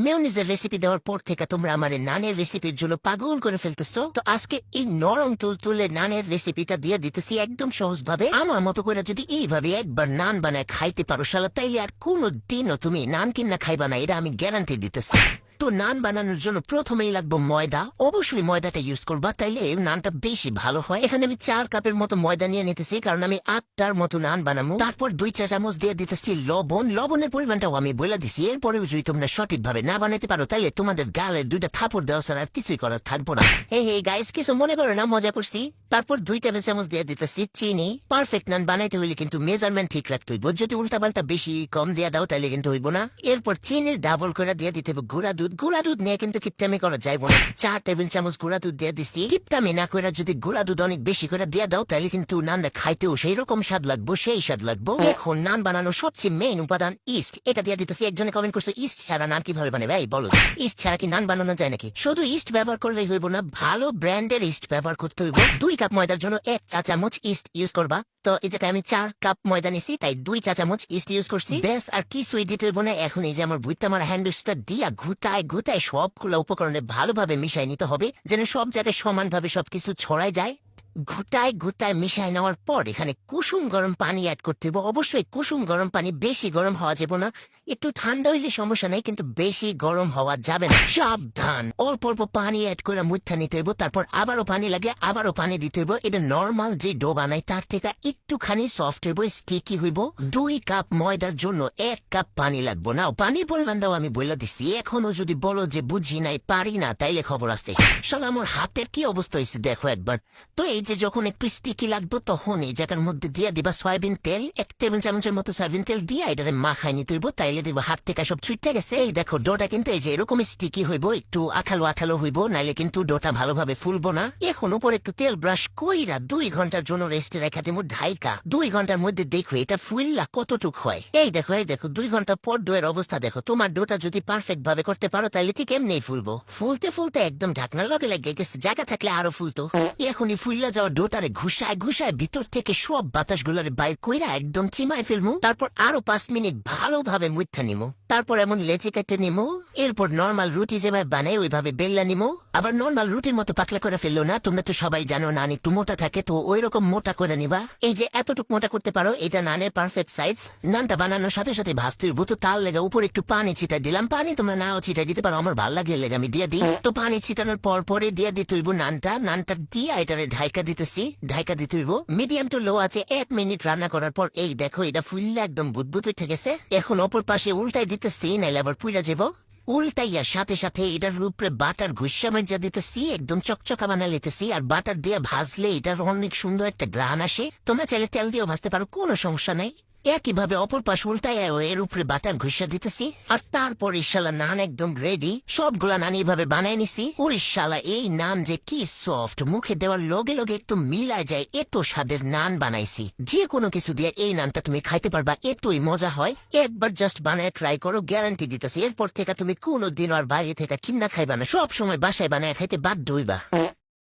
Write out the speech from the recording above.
মেয়োনিজের recipe দেওয়ার পর থেকে তোমরা আমার এই নানের রেসিপির জন্য পাগল করে ফেলতেছো। তো আজকে এই নরম তুলতুলে নানের রেসিপিটা দিয়ে দিতেছি একদম সহজভাবে। আমার মতো করে যদি এইভাবে একবার নান বানায় খাইতে পারো শালা, তাইলে আর কোনো দিনও তুমি নান কিনা খাইবা না, এটা আমি গ্যারান্টি দিতেছি। তো নান বানানোর জন্য প্রথমেই লাগবে ময়দা। অবশ্যই ময়দাটা ইউজ করবা, তাইলে নানটা বেশি ভালো হয়। এখানে আমি 4 কাপের মতো ময়দা নিয়ে নিতেছি, কারণ আমি 8টার মতো নান বানাবো। তারপর 2 চা চামচ দিয়ে দিতেছি লবণ। লবণের পরিমাণটাও আমি বলে দিছি। এরপরেও যদি তোমরা সঠিকভাবে না বানাতে পারো, তাইলে তোমাদের গালের 2টা থাপড় দেওয়া ছাড়া আর কিছুই করার থাকবো না। হে গাইস, কিছু মনে করো না, মজা করছি। তারপর 2 টেবিল চামচ দিয়ে দিতেছি চিনি। পারফেক্ট নান বানাইতে হইলে কিন্তু মেজারমেন্ট ঠিক রাখতে হইব। যদি উল্টাপাল্টা বেশি কম দিয়ে দাও, তাইলে কিন্তু হইব না। এরপর চিনির ডাবল করে দিয়ে দিতে হবে গুঁড়া দুধ। গুঁড়া দুধ নিয়ে কিন্তু কিপটামি করা যাইব না। 4 টেবিল চামচ গুঁড়া দুধ দিয়ে দিচ্ছি। কিপটামি না করে যদি গুঁড়া দুধ অনেক বেশি করে দিয়ে দাও, তাহলে কিন্তু নানটা খাইতেও সেই রকম স্বাদ লাগবো, সেই স্বাদ লাগবো। এখন নান বানানোর সবচেয়ে মেইন উপাদান ইস্ট। এটা দিয়ে দিতেছি। একজনে কমেন্ট করছে ইস্ট ছাড়া নান কিভাবে বানাবে। এই বলো, ইস্ট ছাড়া কি নান বানানো যায় নাকি? শুধু ইস্ট ব্যবহার করলেই হইব না, ভালো ব্র্যান্ডের ইস্ট ব্যবহার করতে হইব। 2 কাপ ময়দার জন্য 1 চা চামচ ইস্ট ইউজ করবা। তো এই জায়গায় আমি 4 কাপ ময়দা নিছি, তাই 2 চা চামচ ইস্ট ইউজ করছি। বেশ, আর কিছুই দিতে হইব না। এখন এই যে আমার বুইতে আমার হ্যান্ডউইচটা দিয়া ঘুটায় সবগুলো উপকরণে ভালোভাবে মিশাই নিতে হবে, যেন সব জায়গায় সমানভাবে সবকিছু ছড়ায় যায়। ঘুটায় মিশাই নেওয়ার পর এখানে কুসুম গরম পানি অ্যাড করতে হবে। অবশ্যই কুসুম গরম পানি, বেশি গরম হওয়া যাবে না। একটু ঠান্ডা হইলে সমস্যা নাই, কিন্তু বেশি গরম হওয়া যাবে না। সাবধান, অল্প অল্প পানি অ্যাড করে মুঠা নিতে হইব। তারপর আবারও পানি লাগে, আবারও পানি দিতে হইব। এটা নর্মাল যে ডো বানাই তার থেকে একটুখানি সফট হইব, স্টিকি হইব। 2 কাপ ময়দার জন্য 1 কাপ পানি লাগবো না। পানির পরিমাণ দাও আমি বলে দিচ্ছি। এখনো যদি বলো যে বুঝি নাই, পারি না, তাইলে খবর আছে। শালা আমার হাতের কি অবস্থা হয়েছে দেখো একবার। তো এই যে যখন একটু স্টিকি লাগবে, তখন এই জায়গার মধ্যে দিয়ে দিবা সয়াবিন তেল। 1 টেবিল চামচের মতো সয়াবিন তেল দিয়ে এটারে মাখাই নিতে হইব। তাইলে দিবা হাত থেকে সব ছুটতে গেছে। এই দেখো ডোটা কিন্তু এই যে এরকম স্টিকি হইব, একটু আঠালো হইব, নাইলে কিন্তু ডোটা ভালোভাবে ফুলবো না। এখন উপরে একটু তেল ব্রাশ কইরা 2 ঘন্টার জন্য রেস্টে রেখা দিব ঢাইকা। 2 ঘন্টার মধ্যে দেখো এটা ফুললা কতটুক হয়। এই দেখো 2 ঘন্টা পর ডোয়ের অবস্থা দেখো। তোমার ডোটা যদি পারফেক্ট ভাবে করতে পারো, তাইলে ঠিক এমনি ফুলবো। ফুলতে একদম ঢাকনার লগে লেগে গেছে, জায়গা থাকলে আরো ফুলতো। এখনই ফুললা যাওয়া ডোটারে ঘুষায় ভিতর থেকে সব বাতাসগুলারে বাইর কইরা একদম চিমায় ফেলমু। তারপর আরো 5 মিনিট ভালোভাবে মুঠা নিমু। তারপর এমন লেচি কেটে নিমু। এরপর নর্মাল রুটি যেভাবে বানাই ওইভাবে বেললা নিমু। আবার নর্মাল রুটির মতো পাতলা করে ফেললো না। তোমরা তো সবাই জানো নান একটু মোটা থাকে, তো ওই রকম মোটা করে নিবা। এই যে এতটুক মোটা করতে পারো, এটা নানের পারফেক্ট সাইজ। নানটা বানানোর সাথে সাথে ভাজতে হইব, তো তার লেগে উপর একটু পানি ছিটাই দিলাম। পানি তোমরা নাও ছিটাই দিতে পারো, আমার ভালো লাগে লেগে আমি দিয়ে দিই। তো পানি ছিটানোর পরে দিয়ে দিতে হইব নানটা দিয়ে এটারে ঢাইকা দিতে হইব। মিডিয়াম টু লো আছে 1 মিনিট রান্না করার পর এই দেখো এটা ফুললে একদম বুদবুদ উঠে গেছে। এখন অপর পাশে উল্টাই দিতেছি, নাইলে আবার পুইরা যাবো। উল্টাইয়ার সাথে সাথে এটার উপরে বাটার ঘুষা মেজা দিতেছি, একদম চকচকা বানা লিতেছি। আর বাটার দিয়ে ভাজলে এটার অনেক সুন্দর একটা গ্রান আসে। তোমরা চাইলে তেল দিয়েও ভাজতে পারো, কোনো সমস্যা নেই। একইভাবে অপর পাশ উল্টাইয়া এর উপরে বাটার ঘুষা দিতেছি। আর তারপর ইশালা নান একদম রেডি। সবগুলা নান এইভাবে বানাই নিছি। ওরিশালা এই নান যে কি সফট, মুখে দেওয়ার লগে লগে একটু মিলায় যায়, এত স্বাদের নান বানাইছি। যে কোনো কিছু দিয়ে এই নানটা তুমি খাইতে পারবা, এতই মজা হয়। একবার জাস্ট বানায় ট্রাই করো, গ্যারান্টি দিতেছি। এরপর থেকে তুমি কোনোদিন আর বাইরে থেকে কিনা খাইবা না, সব সময় বাসায় বানায় খাইতে বাধ্য হইবা।